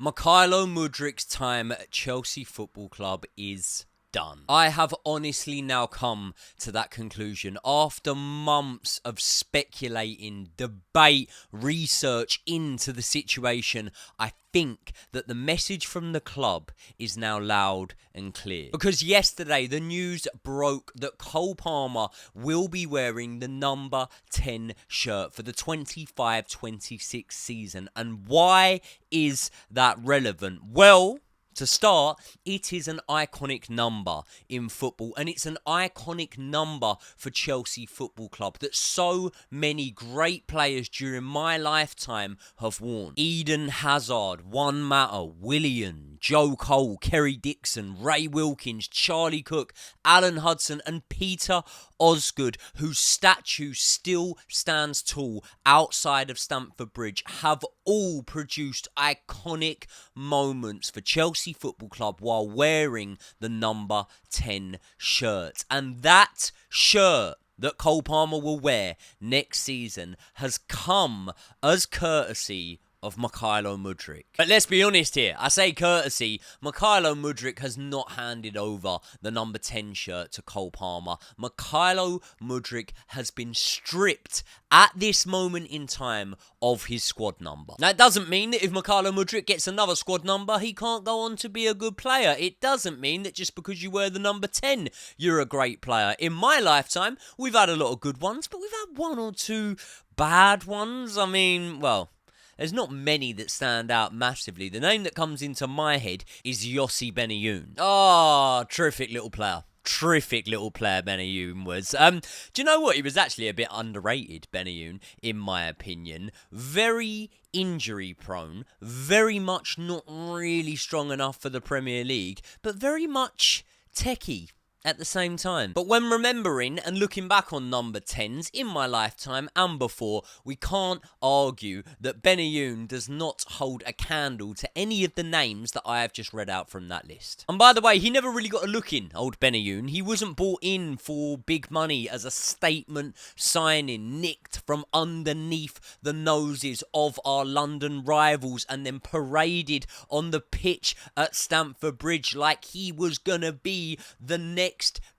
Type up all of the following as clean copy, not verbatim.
Mykhaylo Mudryk's time at Chelsea Football Club is done. I have honestly now come to that conclusion after months of speculating, debate, research into the situation. I think that the message from the club is now loud and clear. Because yesterday the news broke that Cole Palmer will be wearing the number 10 shirt for the 25-26 season. And why is that relevant? Well, to start, it is an iconic number in football, and it's an iconic number for Chelsea Football Club that so many great players during my lifetime have worn. Eden Hazard, Juan Mata, Willian, Joe Cole, Kerry Dixon, Ray Wilkins, Charlie Cook, Alan Hudson, and Peter Osgood, whose statue still stands tall outside of Stamford Bridge, have all produced iconic moments for Chelsea Football Club while wearing the number 10 shirt. And that shirt that Cole Palmer will wear next season has come as courtesy of Mykhaylo Mudryk. But let's be honest here. I say courtesy. Mykhaylo Mudryk has not handed over the number 10 shirt to Cole Palmer. Mykhaylo Mudryk has been stripped at this moment in time of his squad number. Now, it doesn't mean that if Mykhaylo Mudryk gets another squad number, he can't go on to be a good player. It doesn't mean that just because you wear the number 10, you're a great player. In my lifetime, we've had a lot of good ones, but we've had one or two bad ones. I mean, well, there's not many that stand out massively. The name that comes into my head is Yossi Benayoun. Oh, terrific little player. Terrific little player Benayoun was. Do you know what? He was actually a bit underrated, Benayoun, in my opinion. Very injury prone. Very much not really strong enough for the Premier League, but very much techie at the same time. But when remembering and looking back on number 10s in my lifetime and before, we can't argue that Benayoun does not hold a candle to any of the names that I have just read out from that list. And by the way, he never really got a look in, old Benayoun. He wasn't bought in for big money as a statement signing, nicked from underneath the noses of our London rivals and then paraded on the pitch at Stamford Bridge like he was gonna be the next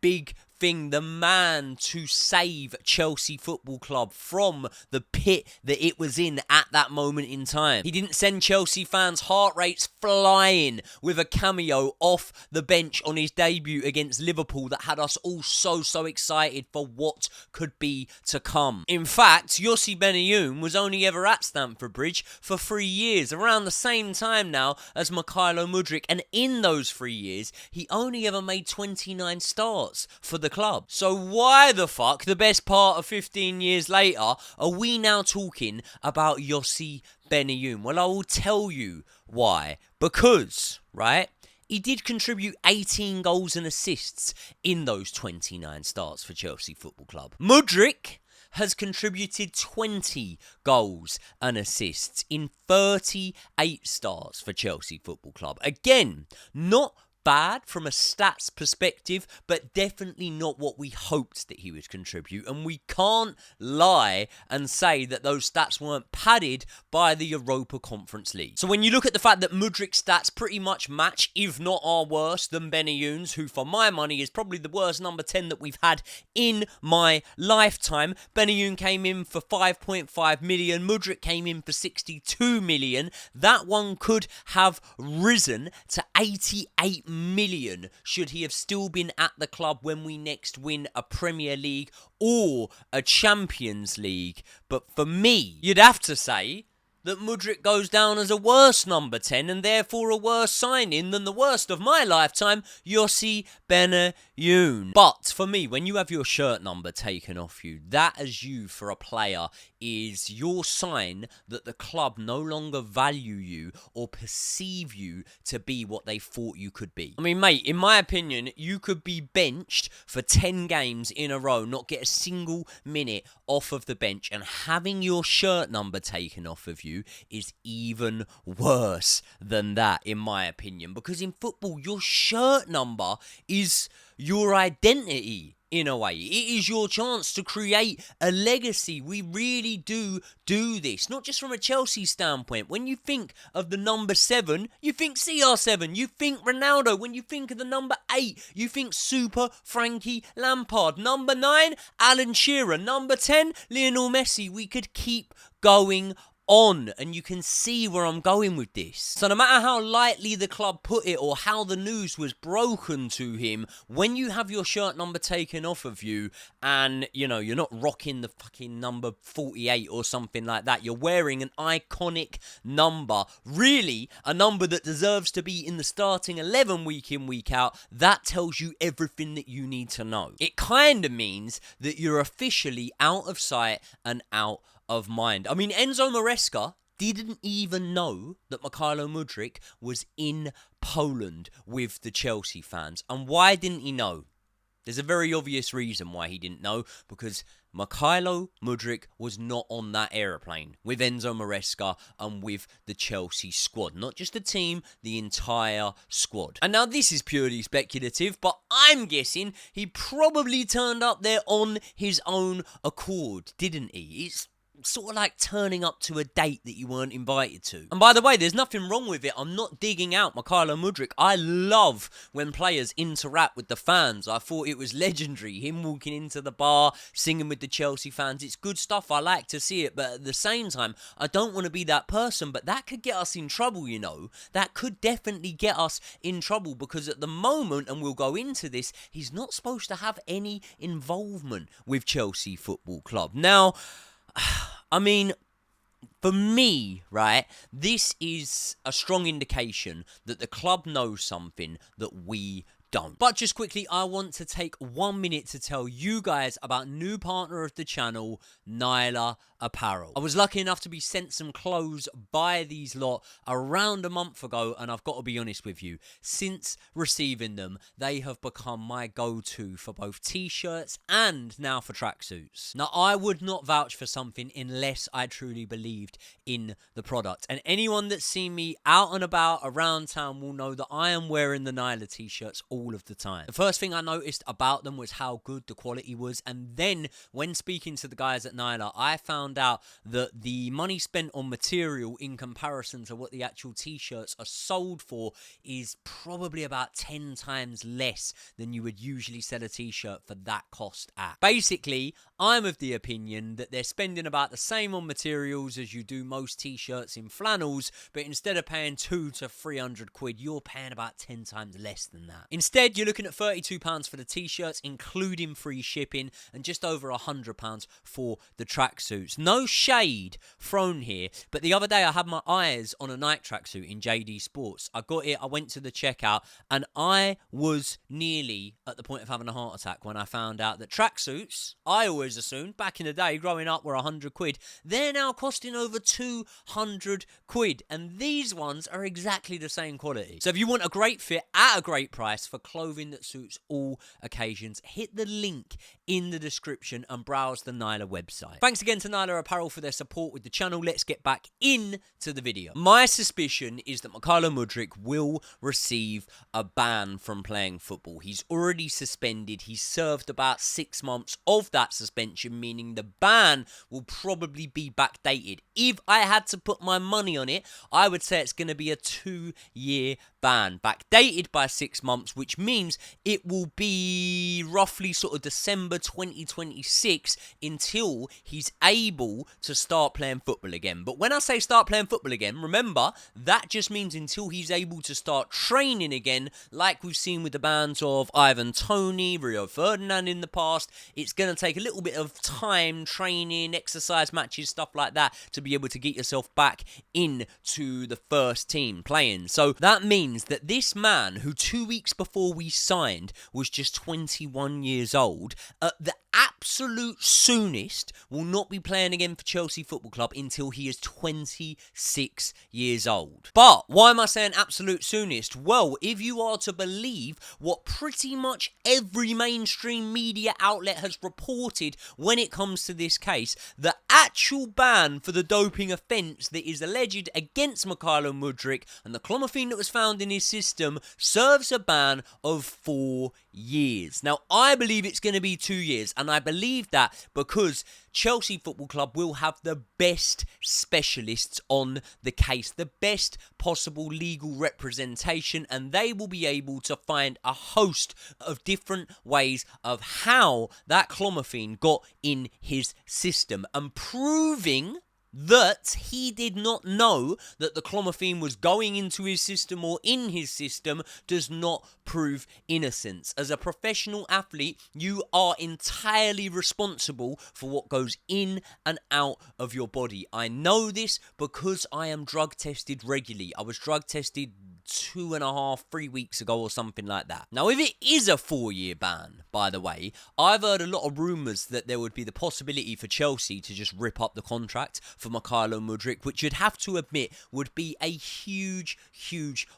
big thing, the man to save Chelsea Football Club from the pit that it was in at that moment in time. He didn't send Chelsea fans' heart rates flying with a cameo off the bench on his debut against Liverpool that had us all so excited for what could be to come. In fact, Yossi Benayoun was only ever at Stamford Bridge for 3 years, around the same time now as Mykhaylo Mudryk, and in those 3 years, he only ever made 29 starts for the club. So why the fuck, the best part of 15 years later, are we now talking about Yossi Benayoun? Well, I will tell you why. Because, right, he did contribute 18 goals and assists in those 29 starts for Chelsea Football Club. Mudryk has contributed 20 goals and assists in 38 starts for Chelsea Football Club. Again, not bad from a stats perspective, but definitely not what we hoped that he would contribute. And we can't lie and say that those stats weren't padded by the Europa Conference League. So when you look at the fact that Mudryk's stats pretty much match, if not are worse than Benayoun's, who for my money is probably the worst number 10 that we've had in my lifetime. Benayoun came in for 5.5 million. Mudryk came in for 62 million. That one could have risen to 88 million should he have still been at the club when we next win a Premier League or a Champions League. But for me, you'd have to say that Mudryk goes down as a worse number 10 and therefore a worse signing than the worst of my lifetime, Yossi Benayoun. But for me, when you have your shirt number taken off you, that as you for a player is your sign that the club no longer value you or perceive you to be what they thought you could be. I mean, mate, in my opinion, you could be benched for 10 games in a row, not get a single minute off of the bench, and having your shirt number taken off of you is even worse than that, in my opinion. Because in football, your shirt number is your identity. in a way. It is your chance to create a legacy. We really do this, not just from a Chelsea standpoint. When you think of the number 7, you think CR7, you think Ronaldo. When you think of the number 8, you think Super Frankie Lampard. Number 9, Alan Shearer. Number 10, Lionel Messi. We could keep going on, and you can see where I'm going with this. So no matter how lightly the club put it or how the news was broken to him, when you have your shirt number taken off of you and, you know, you're not rocking the fucking number 48 or something like that, you're wearing an iconic number, really a number that deserves to be in the starting 11 week in, week out, that tells you everything that you need to know. It kind of means that you're officially out of sight and out of mind. I mean, Enzo Maresca didn't even know that Mykhaylo Mudryk was in Poland with the Chelsea fans. And why didn't he know? There's a very obvious reason why he didn't know, because Mykhaylo Mudryk was not on that aeroplane with Enzo Maresca and with the Chelsea squad. Not just the team, the entire squad. And now this is purely speculative, but I'm guessing he probably turned up there on his own accord, didn't he? It's sort of like turning up to a date that you weren't invited to. And by the way, there's nothing wrong with it. I'm not digging out Mykhaylo Mudryk. I love when players interact with the fans. I thought it was legendary. Him walking into the bar, singing with the Chelsea fans. It's good stuff. I like to see it. But at the same time, I don't want to be that person. But that could get us in trouble, you know. That could definitely get us in trouble. Because at the moment, and we'll go into this, he's not supposed to have any involvement with Chelsea Football Club. Now, I mean, for me, right, this is a strong indication that the club knows something that we don't. But just quickly, I want to take 1 minute to tell you guys about new partner of the channel, Nyla Apparel. I was lucky enough to be sent some clothes by these lot around a month ago, and I've got to be honest with you, since receiving them, they have become my go-to for both t-shirts and now for tracksuits. Now, I would not vouch for something unless I truly believed in the product, and anyone that's seen me out and about around town will know that I am wearing the Nyla t-shirts all of the time. The first thing I noticed about them was how good the quality was, and then when speaking to the guys at Nyla, I found out that the money spent on material in comparison to what the actual t-shirts are sold for is probably about 10 times less than you would usually sell a t-shirt for that cost at. Basically, I'm of the opinion that they're spending about the same on materials as you do most t-shirts in flannels, but instead of paying 200 to 300 quid, you're paying about 10 times less than that. Instead, you're looking at £32 for the t-shirts, including free shipping, and just over £100 for the tracksuits. No shade thrown here, but the other day I had my eyes on a Nike tracksuit in JD Sports. I got it, I went to the checkout, and I was nearly at the point of having a heart attack when I found out that tracksuits, I always assumed, back in the day, growing up, were 100 quid. They're now costing over 200 quid, and these ones are exactly the same quality. So if you want a great fit at a great price for clothing that suits all occasions, hit the link in the description and browse the Nyla website. Thanks again to Nyla Apparel for their support with the channel. Let's get back into the video. My suspicion is that Mykhaylo Mudryk will receive a ban from playing football. He's already suspended. He's served about 6 months of that suspension, meaning the ban will probably be backdated. If I had to put my money on it, I would say it's going to be a 2-year ban, backdated by 6 months, which means it will be roughly sort of December 2026 until he's able to start playing football again. But when I say start playing football again, remember, that just means until he's able to start training again, like we've seen with the bans of Ivan Toney, Rio Ferdinand in the past. It's going to take a little bit of time, training, exercise matches, stuff like that, to be able to get yourself back into the first team playing. So that means that this man, who 2 weeks before we signed was just 21 years old, at the absolute soonest will not be playing playing again for Chelsea Football Club until he is 26 years old. But why am I saying absolute soonest? Well, if you are to believe what pretty much every mainstream media outlet has reported when it comes to this case, the actual ban for the doping offence that is alleged against Mykhaylo Mudryk and the clomiphene that was found in his system serves a ban of 4 years. Now, I believe it's going to be 2 years, and I believe that because Chelsea Football Club will have the best specialists on the case, the best possible legal representation, and they will be able to find a host of different ways of how that clomiphene got in his system and proving that he did not know that the clomiphene was going into his system or in his system does not prove innocence. As a professional athlete, you are entirely responsible for what goes in and out of your body. I know this because I am drug tested regularly. I was drug tested 2.5-3 weeks ago or something like that. Now, if it is a 4-year ban, by the way, I've heard a lot of rumours that there would be the possibility for Chelsea to just rip up the contract for Mykhaylo Mudryk, which you'd have to admit would be a huge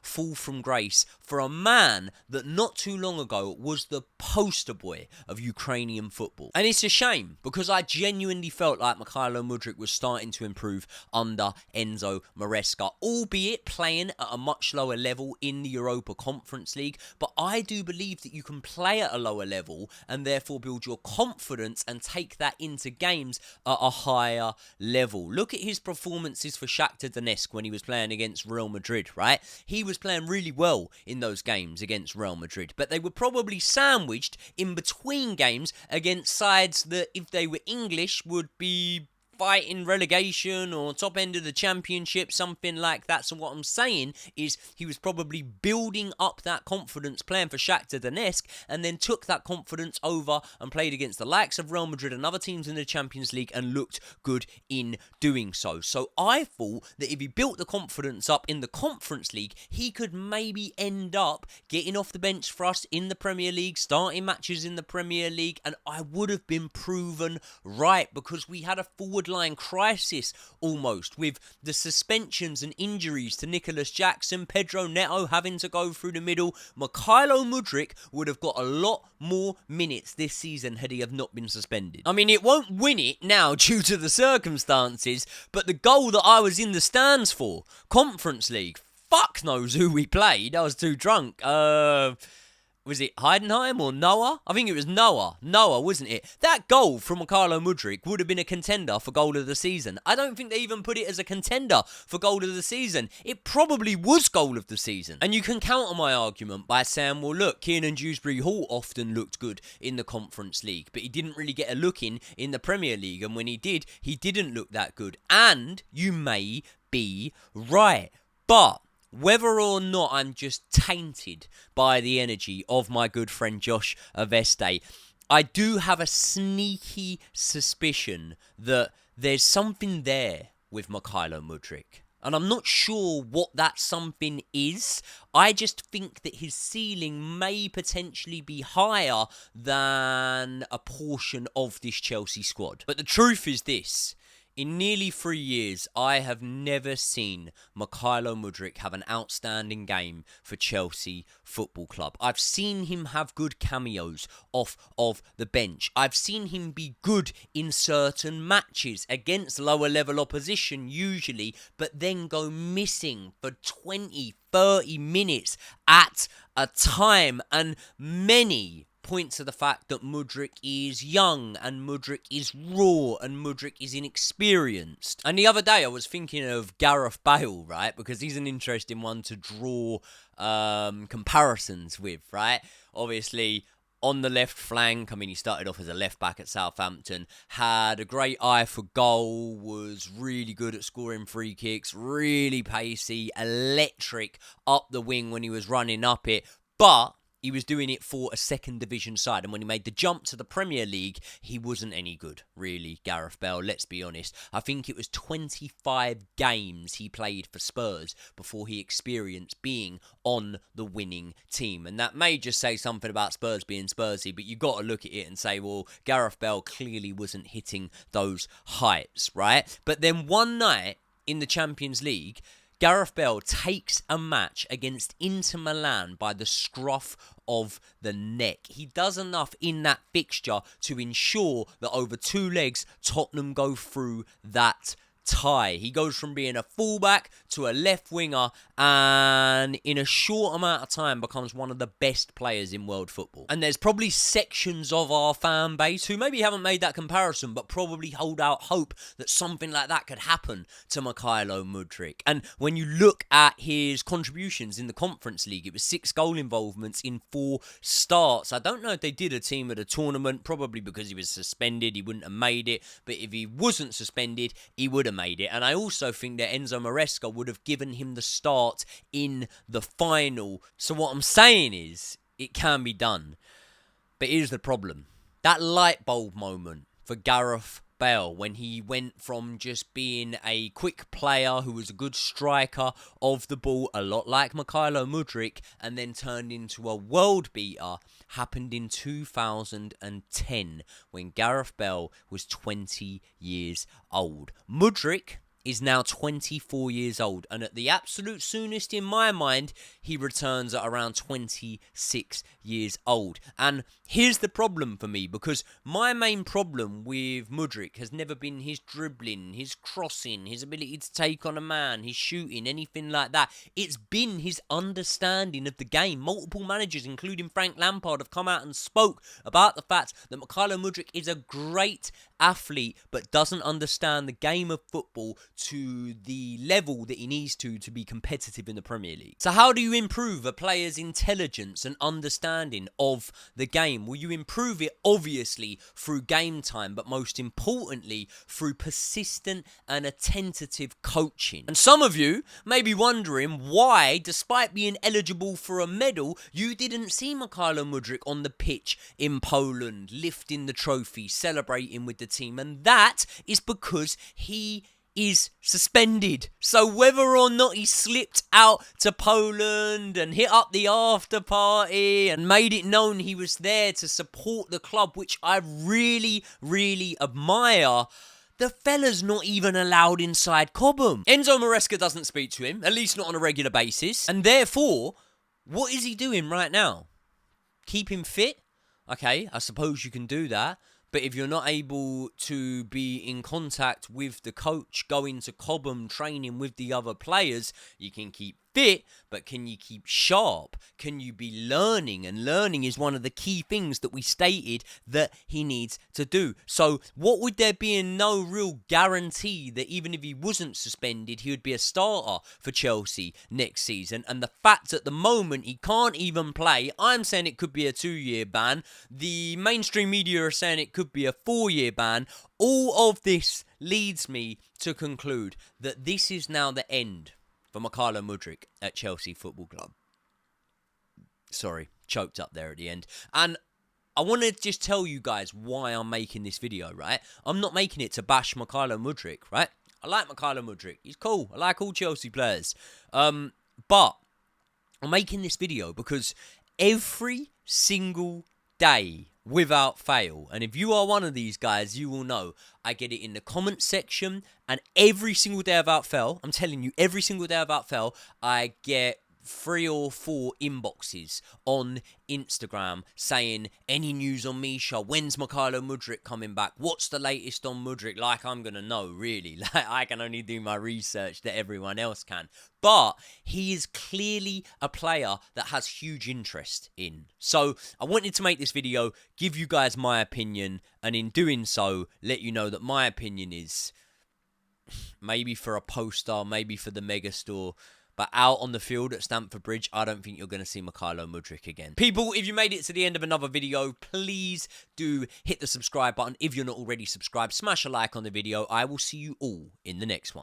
fall from grace for a man that not too long ago was the poster boy of Ukrainian football. And it's a shame because I genuinely felt like Mykhaylo Mudryk was starting to improve under Enzo Maresca, albeit playing at a much lower level in the Europa Conference League, but I do believe that you can play at a lower level and therefore build your confidence and take that into games at a higher level. Look at his performances for Shakhtar Donetsk when he was playing against Real Madrid, right? He was playing really well in those games against Real Madrid, but they were probably sandwiched in between games against sides that, if they were English, would be fighting relegation or top end of the championship, something like that. So what I'm saying is he was probably building up that confidence playing for Shakhtar Donetsk and then took that confidence over and played against the likes of Real Madrid and other teams in the Champions League and looked good in doing so. So I thought that if he built the confidence up in the Conference League, he could maybe end up getting off the bench for us in the Premier League, starting matches in the Premier League, and I would have been proven right because we had a forward line crisis almost with the suspensions and injuries to Nicholas Jackson, Pedro Neto having to go through the middle. Mykhaylo Mudryk would have got a lot more minutes this season had he have not been suspended. I mean, it won't win it now due to the circumstances, but the goal that I was in the stands for, Conference League, fuck knows who we played. I was too drunk. Was it Heidenheim or Noah? I think it was Noah, wasn't it? That goal from Mykhaylo Mudryk would have been a contender for goal of the season. I don't think they even put it as a contender for goal of the season. It probably was goal of the season. And you can counter my argument by saying, well, look, Kiernan Dewsbury-Hall often looked good in the Conference League, but he didn't really get a look in the Premier League. And when he did, he didn't look that good. And you may be right. But whether or not I'm just tainted by the energy of my good friend Josh Aveste, I do have a sneaky suspicion that there's something there with Mykhaylo Mudryk. And I'm not sure what that something is. I just think that his ceiling may potentially be higher than a portion of this Chelsea squad. But the truth is this. In nearly 3 years, I have never seen Mykhaylo Mudryk have an outstanding game for Chelsea Football Club. I've seen him have good cameos off of the bench. I've seen him be good in certain matches against lower level opposition usually, but then go missing for 20, 30 minutes at a time, and many points to the fact that Mudryk is young and Mudryk is raw and Mudryk is inexperienced. And the other day I was thinking of Gareth Bale, right? Because he's an interesting one to draw comparisons with, right? Obviously, on the left flank, I mean, he started off as a left back at Southampton, had a great eye for goal, was really good at scoring free kicks, really pacey, electric up the wing when he was running up it, but he was doing it for a second division side. And when he made the jump to the Premier League, he wasn't any good, really, Gareth Bale, let's be honest. I think it was 25 games he played for Spurs before he experienced being on the winning team. And that may just say something about Spurs being Spursy, but you've got to look at it and say, well, Gareth Bale clearly wasn't hitting those heights, right? But then one night in the Champions League, Gareth Bale takes a match against Inter Milan by the scruff of the neck. He does enough in that fixture to ensure that over 2 legs, Tottenham go through that tie. He goes from being a fullback to a left winger, and in a short amount of time becomes one of the best players in world football. And there's probably sections of our fan base who maybe haven't made that comparison, but probably hold out hope that something like that could happen to Mykhaylo Mudryk. And when you look at his contributions in the Conference League, it was 6 goal involvements in 4 starts. I don't know if they did a team at a tournament, probably because he was suspended, he wouldn't have made it. But if he wasn't suspended, he would have made it. And I also think that Enzo Maresca would have given him the start in the final. So what I'm saying is, it can be done. But here's the problem. That light bulb moment for Gareth Bale, when he went from just being a quick player who was a good striker of the ball, a lot like Mykhaylo Mudryk, and then turned into a world beater, happened in 2010 when Gareth Bale was 20 years old. Mudryk is now 24 years old, and at the absolute soonest in my mind, he returns at around 26 years old. And here's the problem for me, because my main problem with Mudryk has never been his dribbling, his crossing, his ability to take on a man, his shooting, anything like that. It's been his understanding of the game. Multiple managers, including Frank Lampard, have come out and spoke about the fact that Mykhaylo Mudryk is a great athlete, but doesn't understand the game of football to the level that he needs to be competitive in the Premier League. So how do you improve a player's intelligence and understanding of the game? Well, you improve it obviously through game time, but most importantly through persistent and attentive coaching. And some of you may be wondering why, despite being eligible for a medal, you didn't see Mykhaylo Mudryk on the pitch in Poland, lifting the trophy, celebrating with the team. And that is because he is suspended. So whether or not he slipped out to Poland and hit up the after party and made it known he was there to support the club, which I really, really admire, the fella's not even allowed inside Cobham. Enzo Maresca doesn't speak to him, at least not on a regular basis. And therefore, what is he doing right now? Keep him fit? Okay, I suppose you can do that. But if you're not able to be in contact with the coach, going to Cobham, training with the other players, you can keep fit, but can you keep sharp? Can you be learning? And learning is one of the key things that we stated that he needs to do. So what would there be no real guarantee that even if he wasn't suspended, he would be a starter for Chelsea next season? And the fact at the moment he can't even play, I'm saying it could be a 2-year ban. The mainstream media are saying it could be a 4-year ban. All of this leads me to conclude that this is now the end for Mykhaylo Mudryk at Chelsea Football Club. Sorry, choked up there at the end. And I want to just tell you guys why I'm making this video, right? I'm not making it to bash Mykhaylo Mudryk, right? I like Mykhaylo Mudryk. He's cool. I like all Chelsea players. But I'm making this video because every single day, without fail, and if you are one of these guys, you will know, I get it in the comment section, and every single day without fail, I'm telling you, every single day without fail, I get 3 or 4 inboxes on Instagram saying, any news on Misha? When's Mykhaylo Mudryk coming back? What's the latest on Mudryk? Like I'm going to know, really. Like I can only do my research that everyone else can. But he is clearly a player that has huge interest in. So I wanted to make this video, give you guys my opinion, and in doing so, let you know that my opinion is maybe for a poster, maybe for the megastore. But out on the field at Stamford Bridge, I don't think you're going to see Mykhaylo Mudryk again. People, if you made it to the end of another video, please do hit the subscribe button. If you're not already subscribed, smash a like on the video. I will see you all in the next one.